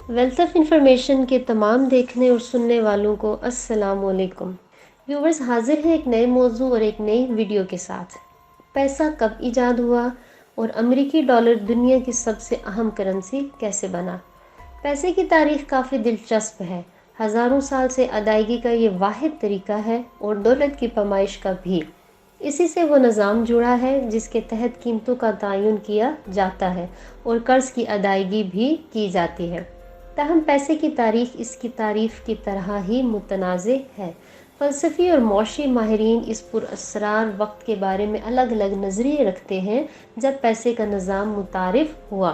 Wealth of information کے تمام دیکھنے اور سننے والوں کو السلام علیکم ویورز، حاضر ہیں ایک نئے موضوع اور ایک نئی ویڈیو کے ساتھ۔ پیسہ کب ایجاد ہوا اور امریکی ڈالر دنیا کی سب سے اہم کرنسی کیسے بنا؟ پیسے کی تاریخ کافی دلچسپ ہے۔ ہزاروں سال سے ادائیگی کا یہ واحد طریقہ ہے اور دولت کی پیمائش کا بھی۔ اسی سے وہ نظام جڑا ہے جس کے تحت قیمتوں کا تعین کیا جاتا ہے اور قرض کی ادائیگی بھی کی جاتی ہے۔ تاہم پیسے کی تاریخ اس کی تعریف کی طرح ہی متنازع ہے۔ فلسفی اور معاشی ماہرین اس پراسرار وقت کے بارے میں الگ الگ نظریے رکھتے ہیں جب پیسے کا نظام متعارف ہوا۔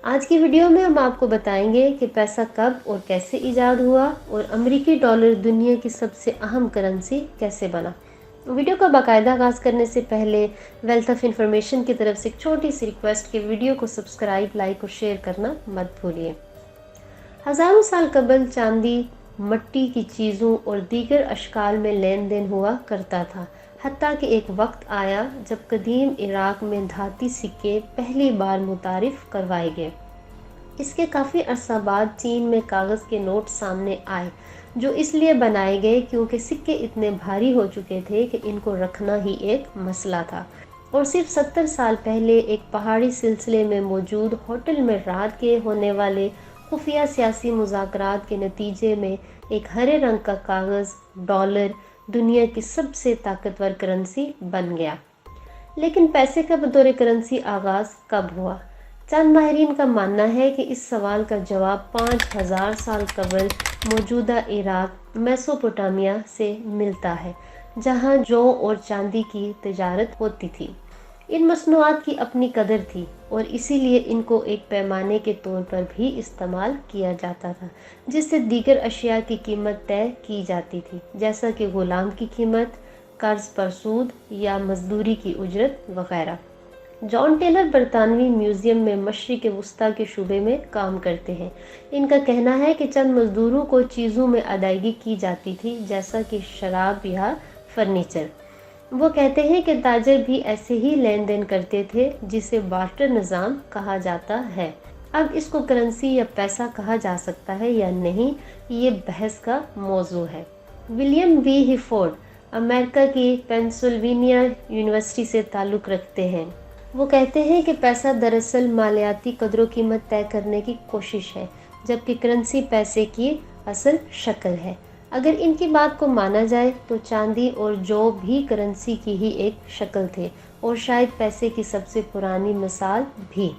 آج کی ویڈیو میں ہم آپ کو بتائیں گے کہ پیسہ کب اور کیسے ایجاد ہوا اور امریکی ڈالر دنیا کی سب سے اہم کرنسی کیسے بنا۔ ویڈیو کا باقاعدہ آغاز کرنے سے پہلے ویلتھ آف انفارمیشن کی طرف سے ایک چھوٹی سی ریکویسٹ کہ ویڈیو کو سبسکرائب، لائک اور شیئر کرنا مت بھولیے۔ ہزاروں سال قبل چاندی، مٹی کی چیزوں اور دیگر اشکال میں لین دین ہوا کرتا تھا، حتیٰ کہ ایک وقت آیا جب قدیم عراق میں دھاتی سکے پہلی بار متعارف کروائے گئے۔ اس کے کافی عرصہ بعد چین میں کاغذ کے نوٹ سامنے آئے، جو اس لیے بنائے گئے کیونکہ سکے اتنے بھاری ہو چکے تھے کہ ان کو رکھنا ہی ایک مسئلہ تھا، اور صرف 70 سال پہلے ایک پہاڑی سلسلے میں موجود ہوٹل میں رات کے ہونے والے خفیہ سیاسی مذاکرات کے نتیجے میں ایک ہرے رنگ کا کاغذ، ڈالر، دنیا کی سب سے طاقتور کرنسی بن گیا۔ لیکن پیسے کا بطور کرنسی آغاز کب ہوا؟ چند ماہرین کا ماننا ہے کہ اس سوال کا جواب 5000 سال قبل موجودہ عراق، میسوپوٹامیہ سے ملتا ہے، جہاں جو اور چاندی کی تجارت ہوتی تھی۔ ان مصنوعات کی اپنی قدر تھی اور اسی لیے ان کو ایک پیمانے کے طور پر بھی استعمال کیا جاتا تھا، جس سے دیگر اشیاء کی قیمت طے کی جاتی تھی، جیسا کہ غلام کی قیمت، قرض پر سود یا مزدوری کی اجرت وغیرہ۔ جان ٹیلر برطانوی میوزیم میں مشرق وسطیٰ کے شعبے میں کام کرتے ہیں۔ ان کا کہنا ہے کہ چند مزدوروں کو چیزوں میں ادائیگی کی جاتی تھی، جیسا کہ شراب یا فرنیچر۔ وہ کہتے ہیں کہ تاجر بھی ایسے ہی لین دین کرتے تھے، جسے بارٹر نظام کہا جاتا ہے۔ اب اس کو کرنسی یا پیسہ کہا جا سکتا ہے یا نہیں، یہ بحث کا موضوع ہے۔ ولیم وی ہیفورڈ امریکہ کی پینسلوینیا یونیورسٹی سے تعلق رکھتے ہیں۔ وہ کہتے ہیں کہ پیسہ دراصل مالیاتی قدر و قیمت طے کرنے کی کوشش ہے، جبکہ کرنسی پیسے کی اصل شکل ہے۔ اگر ان کی بات کو مانا جائے تو چاندی اور جو بھی کرنسی کی ہی ایک شکل تھے، اور شاید پیسے کی سب سے پرانی مثال بھی۔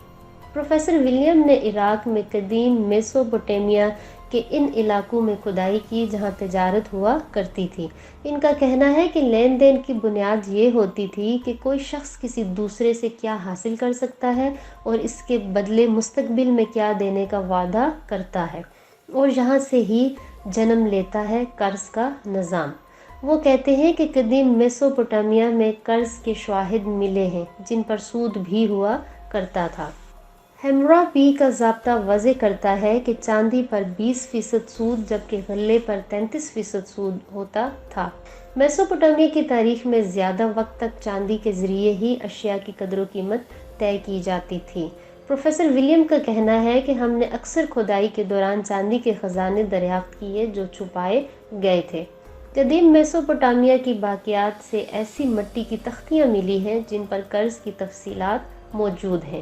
پروفیسر ولیم نے عراق میں قدیم میسوپوٹیمیا کے ان علاقوں میں کھدائی کی جہاں تجارت ہوا کرتی تھی۔ ان کا کہنا ہے کہ لین دین کی بنیاد یہ ہوتی تھی کہ کوئی شخص کسی دوسرے سے کیا حاصل کر سکتا ہے اور اس کے بدلے مستقبل میں کیا دینے کا وعدہ کرتا ہے، اور یہاں سے ہی جنم لیتا ہے قرض کا نظام۔ وہ کہتے ہیں کہ قدیم میسوپوٹامیہ میں قرض کے شواہد ملے ہیں جن پر سود بھی ہوا کرتا تھا۔ ہیمورابی کا ضابطہ واضح کرتا ہے کہ چاندی پر 20% سود جبکہ غلے پر 33% سود ہوتا تھا۔ میسوپوٹامیہ کی تاریخ میں زیادہ وقت تک چاندی کے ذریعے ہی اشیاء کی قدر و قیمت طے کی جاتی تھی۔ پروفیسر ولیم کا کہنا ہے کہ ہم نے اکثر کھدائی کے دوران چاندی کے خزانے دریافت کیے جو چھپائے گئے تھے۔ قدیم میسوپوٹامیہ کی باقیات سے ایسی مٹی کی تختیاں ملی ہیں جن پر قرض کی تفصیلات موجود ہیں۔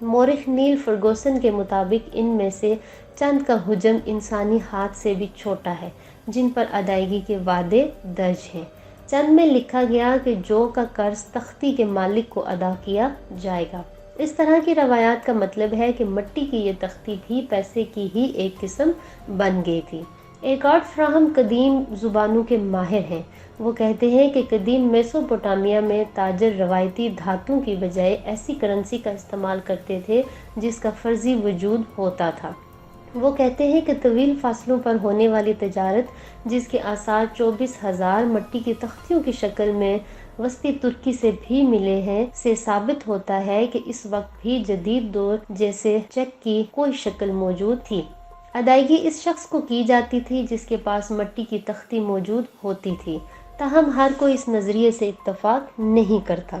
مورخ نیل فرگوسن کے مطابق ان میں سے چند کا حجم انسانی ہاتھ سے بھی چھوٹا ہے، جن پر ادائیگی کے وعدے درج ہیں۔ چند میں لکھا گیا کہ جو کا قرض تختی کے مالک کو ادا کیا جائے گا۔ اس طرح کی روایات کا مطلب ہے کہ مٹی کی یہ تختی بھی پیسے کی ہی ایک قسم بن گئی تھی۔ ایکارٹ فراہم قدیم زبانوں کے ماہر ہیں۔ وہ کہتے ہیں کہ قدیم میسوپوٹامیہ میں تاجر روایتی دھاتوں کی بجائے ایسی کرنسی کا استعمال کرتے تھے جس کا فرضی وجود ہوتا تھا۔ وہ کہتے ہیں کہ طویل فاصلوں پر ہونے والی تجارت، جس کے آثار 24,000 مٹی کی تختیوں کی شکل میں وسطی ترکی سے بھی ملے ہیں، سے ثابت ہوتا ہے کہ اس وقت بھی جدید دور جیسے چیک کی کوئی شکل موجود تھی۔ ادائیگی اس شخص کو کی جاتی تھی جس کے پاس مٹی کی تختی موجود ہوتی تھی، تاہم ہر کوئی اس نظریے سے اتفاق نہیں کرتا۔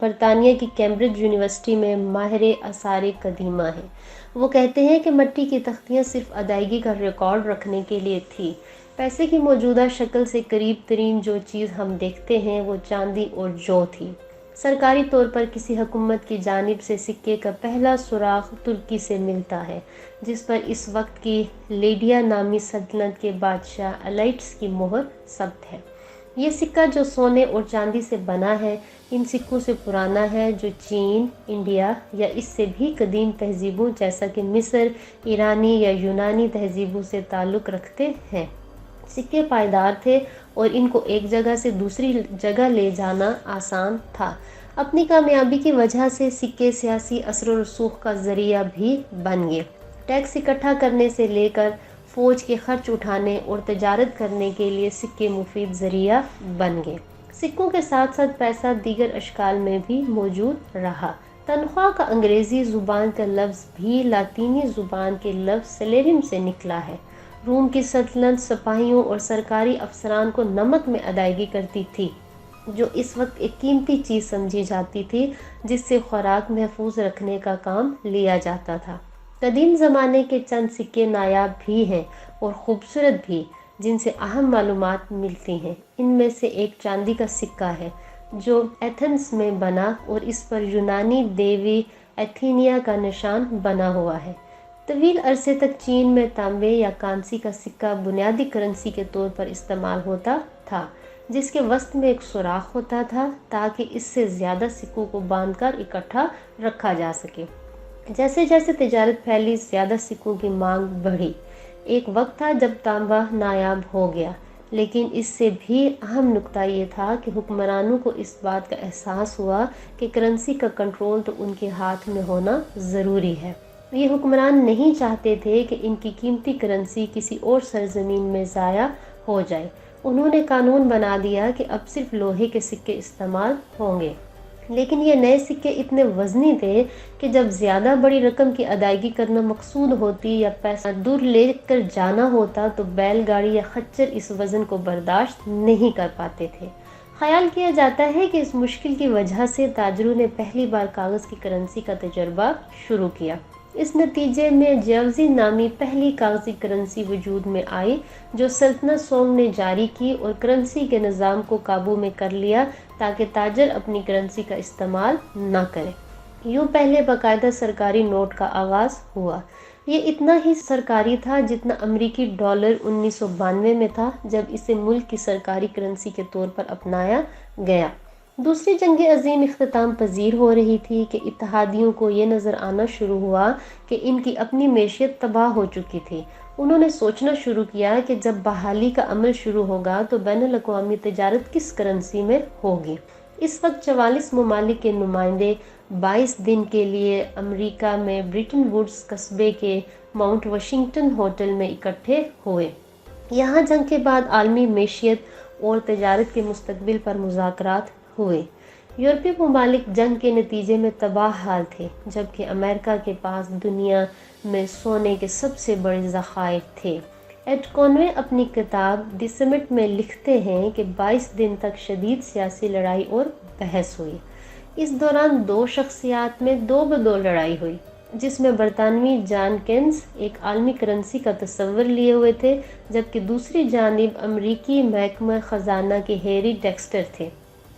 برطانیہ کی کیمبرج یونیورسٹی میں ماہر آثار قدیمہ ہیں۔ وہ کہتے ہیں کہ مٹی کی تختیاں صرف ادائیگی کا ریکارڈ رکھنے کے لیے تھی۔ پیسے کی موجودہ شکل سے قریب ترین جو چیز ہم دیکھتے ہیں وہ چاندی اور جو تھی۔ سرکاری طور پر کسی حکومت کی جانب سے سکے کا پہلا سراغ ترکی سے ملتا ہے، جس پر اس وقت کی لیڈیا نامی سلطنت کے بادشاہ الائٹس کی مہر ثبت ہے۔ یہ سکہ جو سونے اور چاندی سے بنا ہے ان سکوں سے پرانا ہے جو چین، انڈیا یا اس سے بھی قدیم تہذیبوں جیسا کہ مصر، ایرانی یا یونانی تہذیبوں سے تعلق رکھتے ہیں۔ سکے پائیدار تھے اور ان کو ایک جگہ سے دوسری جگہ لے جانا آسان تھا۔ اپنی کامیابی کی وجہ سے سکے سیاسی اثر و رسوخ کا ذریعہ بھی بن گئے۔ ٹیکس اکٹھا کرنے سے لے کر فوج کے خرچ اٹھانے اور تجارت کرنے کے لیے سکے مفید ذریعہ بن گئے۔ سکوں کے ساتھ ساتھ پیسہ دیگر اشکال میں بھی موجود رہا۔ تنخواہ کا انگریزی زبان کا لفظ بھی لاطینی زبان کے لفظ سلیریم سے نکلا ہے۔ روم کی سلطنت سپاہیوں اور سرکاری افسران کو نمک میں ادائیگی کرتی تھی، جو اس وقت ایک قیمتی چیز سمجھی جاتی تھی جس سے خوراک محفوظ رکھنے کا کام لیا جاتا تھا۔ قدیم زمانے کے چند سکے نایاب بھی ہیں اور خوبصورت بھی، جن سے اہم معلومات ملتی ہیں۔ ان میں سے ایک چاندی کا سکہ ہے جو ایتھنز میں بنا اور اس پر یونانی دیوی ایتھینیا کا نشان بنا ہوا ہے۔ طویل عرصے تک چین میں تانبے یا کانسی کا سکہ بنیادی کرنسی کے طور پر استعمال ہوتا تھا، جس کے وسط میں ایک سوراخ ہوتا تھا تاکہ اس سے زیادہ سکوں کو باندھ کر اکٹھا رکھا جا سکے۔ جیسے جیسے تجارت پھیلی، زیادہ سکوں کی مانگ بڑھی۔ ایک وقت تھا جب تانبا نایاب ہو گیا، لیکن اس سے بھی اہم نکتہ یہ تھا کہ حکمرانوں کو اس بات کا احساس ہوا کہ کرنسی کا کنٹرول تو ان کے ہاتھ میں ہونا ضروری ہے۔ یہ حکمران نہیں چاہتے تھے کہ ان کی قیمتی کرنسی کسی اور سرزمین میں ضائع ہو جائے۔ انہوں نے قانون بنا دیا کہ اب صرف لوہے کے سکے استعمال ہوں گے، لیکن یہ نئے سکے اتنے وزنی تھے کہ جب زیادہ بڑی رقم کی ادائیگی کرنا مقصود ہوتی یا پیسہ دور لے کر جانا ہوتا تو بیل گاڑی یا خچر اس وزن کو برداشت نہیں کر پاتے تھے۔ خیال کیا جاتا ہے کہ اس مشکل کی وجہ سے تاجروں نے پہلی بار کاغذ کی کرنسی کا تجربہ شروع کیا۔ اس نتیجے میں جیوزی نامی پہلی کاغذی کرنسی وجود میں آئی جو سلطنت سونگ نے جاری کی اور کرنسی کے نظام کو قابو میں کر لیا تاکہ تاجر اپنی کرنسی کا استعمال نہ کرے۔ یوں پہلے باقاعدہ سرکاری نوٹ کا آغاز ہوا۔ یہ اتنا ہی سرکاری تھا جتنا امریکی ڈالر 1992 میں تھا جب اسے ملک کی سرکاری کرنسی کے طور پر اپنایا گیا۔ دوسری جنگ عظیم اختتام پذیر ہو رہی تھی کہ اتحادیوں کو یہ نظر آنا شروع ہوا کہ ان کی اپنی معیشت تباہ ہو چکی تھی۔ انہوں نے سوچنا شروع کیا کہ جب بحالی کا عمل شروع ہوگا تو بین الاقوامی تجارت کس کرنسی میں ہوگی۔ اس وقت 44 ممالک کے نمائندے 22 دن کے لیے امریکہ میں برٹن ووڈز قصبے کے ماؤنٹ واشنگٹن ہوٹل میں اکٹھے ہوئے۔ یہاں جنگ کے بعد عالمی معیشت اور تجارت کے مستقبل پر مذاکرات ہوئے۔ یورپی ممالک جنگ کے نتیجے میں تباہ حال تھے، جبکہ امریکہ کے پاس دنیا میں سونے کے سب سے بڑے ذخائر تھے۔ ایڈ کنوے اپنی کتاب دی سمٹ میں لکھتے ہیں کہ 22 دن تک شدید سیاسی لڑائی اور بحث ہوئی۔ اس دوران دو شخصیات میں 2-2 لڑائی ہوئی، جس میں برطانوی جان کینز ایک عالمی کرنسی کا تصور لیے ہوئے تھے، جبکہ دوسری جانب امریکی محکمہ خزانہ کے ہیری ڈیکسٹر تھے۔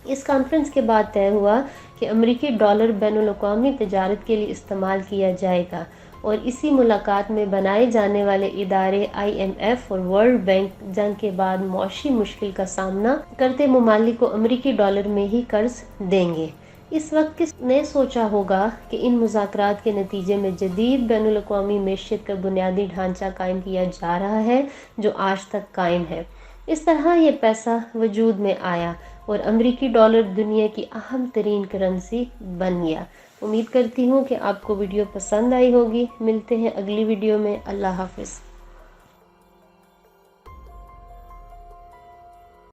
اس کانفرنس کے بعد طے ہوا کہ امریکی ڈالر بین الاقوامی تجارت کے لیے استعمال کیا جائے گا، اور اسی ملاقات میں بنائے جانے والے ادارے IMF اور ورلڈ بینک جنگ کے بعد معاشی مشکل کا سامنا کرتے ممالک کو امریکی ڈالر میں ہی قرض دیں گے۔ اس وقت کس نے سوچا ہوگا کہ ان مذاکرات کے نتیجے میں جدید بین الاقوامی معیشت کا بنیادی ڈھانچہ قائم کیا جا رہا ہے جو آج تک قائم ہے۔ اس طرح یہ پیسہ وجود میں آیا اور امریکی ڈالر دنیا کی اہم ترین کرنسی بن گیا۔ امید کرتی ہوں کہ آپ کو ویڈیو پسند آئی ہوگی۔ ملتے ہیں اگلی ویڈیو میں۔ اللہ حافظ۔